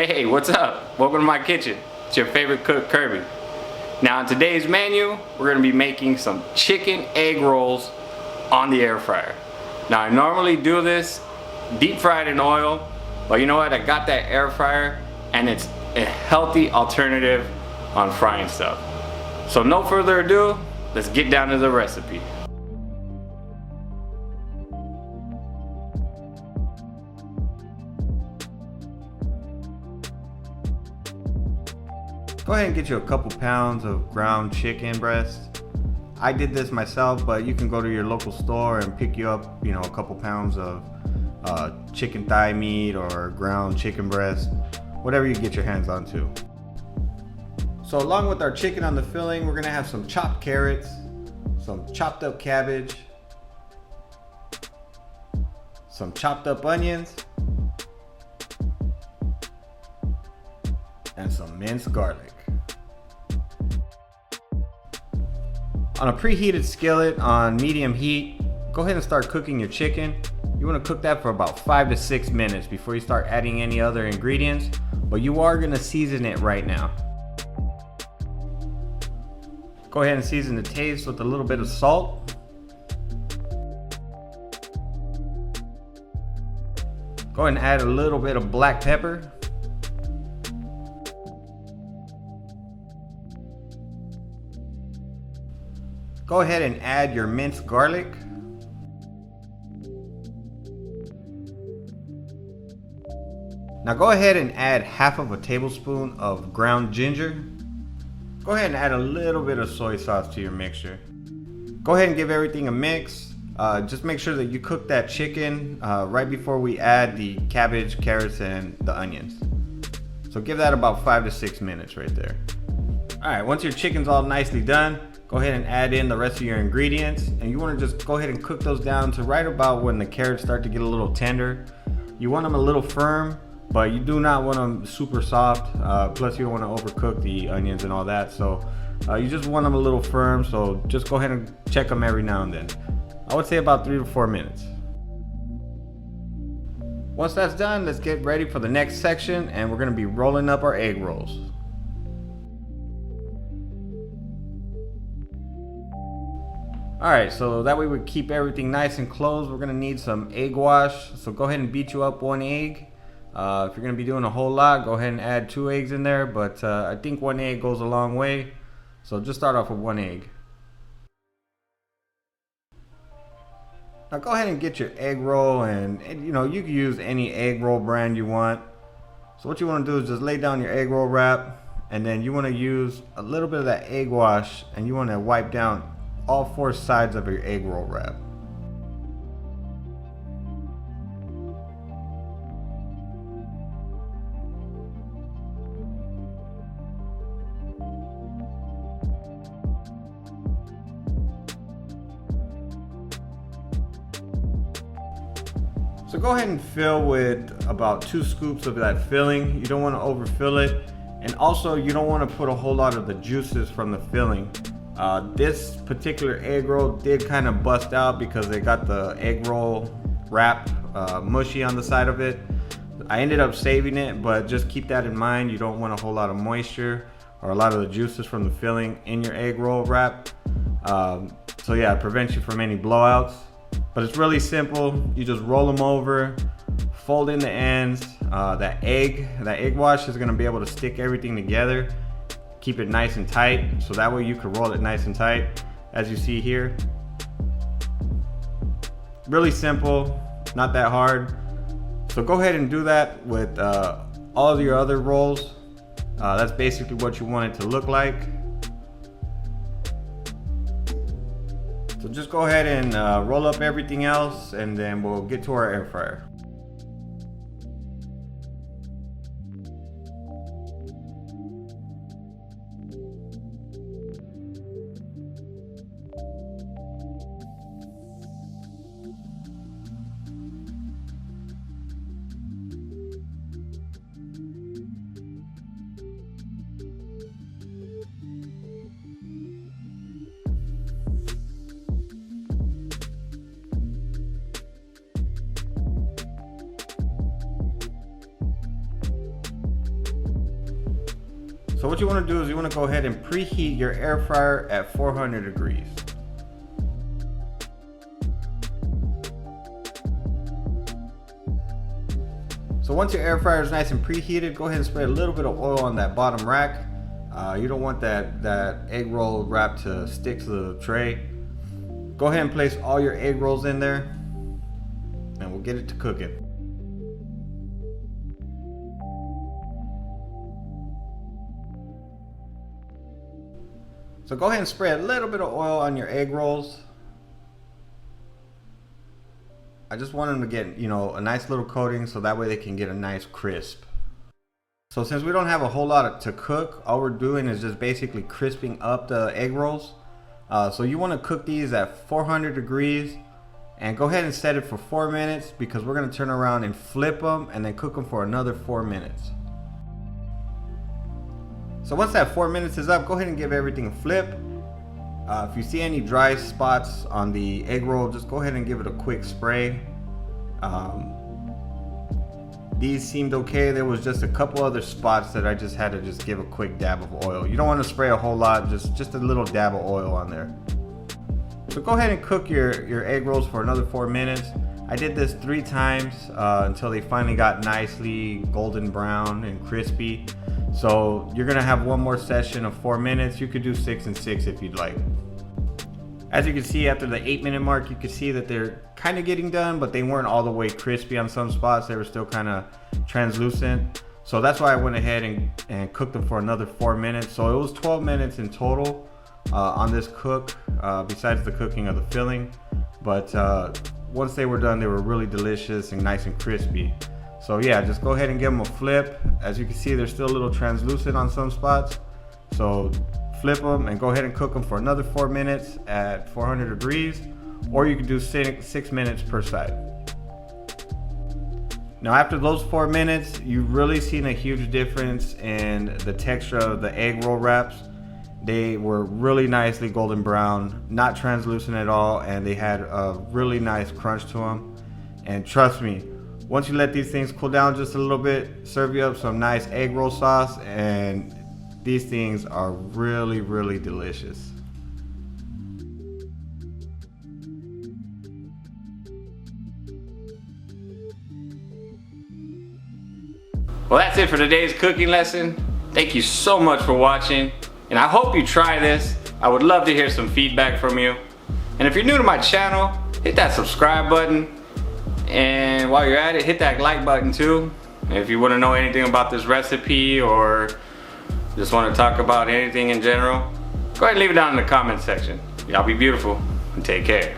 Hey, what's up? Welcome to my kitchen. It's your favorite cook, Kirby. Now in today's menu, we're gonna be making some chicken egg rolls on the air fryer. Now I normally do this deep fried in oil, but you know what? I got that air fryer and it's a healthy alternative on frying stuff. So no further ado, let's get down to the recipe. Go ahead and get you a couple pounds of ground chicken breast. I did this myself, but you can go to your local store and pick you up, a couple pounds of chicken thigh meat or ground chicken breast, whatever you get your hands on to. So along with our chicken on the filling, we're gonna have some chopped carrots, some chopped up cabbage, some chopped up onions, and some minced garlic. On a preheated skillet on medium heat, go ahead and start cooking your chicken. You want to cook that for about 5 to 6 minutes before you start adding any other ingredients, but you are going to season it right now. Go ahead and season the taste with a little bit of salt. Go ahead and add a little bit of black pepper. Go ahead and add your minced garlic. Now go ahead and add half of a tablespoon of ground ginger. Go ahead and add a little bit of soy sauce to your mixture. Go ahead and give everything a mix. Just make sure that you cook that chicken right before we add the cabbage, carrots, and the onions. So give that about 5 to 6 minutes right there. Alright, once your chicken's all nicely done, go ahead and add in the rest of your ingredients, and you want to just go ahead and cook those down to right about when the carrots start to get a little tender. You want them a little firm, but you do not want them super soft. Plus you don't want to overcook the onions and all that, so you just want them a little firm, so just go ahead and check them every now and then. I would say about 3 to 4 minutes. Once that's done, let's get ready for the next section, and we're going to be rolling up our egg rolls. Alright, so that way we keep everything nice and close, we're going to need some egg wash. So go ahead and beat you up 1 egg. If you're going to be doing a whole lot, go ahead and add 2 eggs in there. But I think 1 egg goes a long way. So just start off with 1 egg. Now go ahead and get your egg roll, and you can use any egg roll brand you want. So what you want to do is just lay down your egg roll wrap, and then you want to use a little bit of that egg wash, and you want to wipe down all 4 sides of your egg roll wrap. So go ahead and fill with about 2 scoops of that filling. You don't want to overfill it, and also you don't want to put a whole lot of the juices from the filling. This particular egg roll did kind of bust out because they got the egg roll wrap mushy on the side of it. I ended up saving it, but just keep that in mind. You don't want a whole lot of moisture or a lot of the juices from the filling in your egg roll wrap. So yeah, it prevents you from any blowouts. But it's really simple. You just roll them over, fold in the ends. That egg wash is going to be able to stick everything together. Keep it nice and tight, so that way you can roll it nice and tight, as you see here. Really simple, not that hard. So go ahead and do that with all of your other rolls. That's basically what you want it to look like. So just go ahead and roll up everything else, and then we'll get to our air fryer. So what you want to do is you want to go ahead and preheat your air fryer at 400 degrees. So once your air fryer is nice and preheated, go ahead and spray a little bit of oil on that bottom rack. You don't want that egg roll wrap to stick to the tray. Go ahead and place all your egg rolls in there and we'll get it to cooking. So go ahead and spray a little bit of oil on your egg rolls. I just want them to get, a nice little coating so that way they can get a nice crisp. So since we don't have a whole lot to cook, all we're doing is just basically crisping up the egg rolls. So you want to cook these at 400 degrees and go ahead and set it for 4 minutes because we're going to turn around and flip them and then cook them for another 4 minutes. So once that 4 minutes is up, go ahead and give everything a flip. If you see any dry spots on the egg roll, just go ahead and give it a quick spray. These seemed okay. There was just a couple other spots that I just had to just give a quick dab of oil. You don't want to spray a whole lot, just a little dab of oil on there. So go ahead and cook your egg rolls for another 4 minutes. I did this 3 times until they finally got nicely golden brown and crispy. So you're gonna have one more session of 4 minutes. You could do 6 and 6 if you'd like. As you can see, after the 8-minute mark, you can see that they're kind of getting done, but they weren't all the way crispy on some spots. They were still kind of translucent. So that's why I went ahead and cooked them for another 4 minutes. So it was 12 minutes in total on this cook, besides the cooking of the filling. But once they were done, they were really delicious and nice and crispy. So yeah, just go ahead and give them a flip. As you can see, they're still a little translucent on some spots. So flip them and go ahead and cook them for another 4 minutes at 400 degrees, or you can do 6 minutes per side. Now after those 4 minutes, you've really seen a huge difference in the texture of the egg roll wraps. They were really nicely golden brown, not translucent at all, and they had a really nice crunch to them. And trust me, once you let these things cool down just a little bit, serve you up some nice egg roll sauce, and these things are really, really delicious. Well, that's it for today's cooking lesson. Thank you so much for watching, and I hope you try this. I would love to hear some feedback from you. And if you're new to my channel, hit that subscribe button. And while you're at it, hit that like button too. And if you want to know anything about this recipe or just want to talk about anything in general, go ahead and leave it down in the comment section. Y'all be beautiful and take care.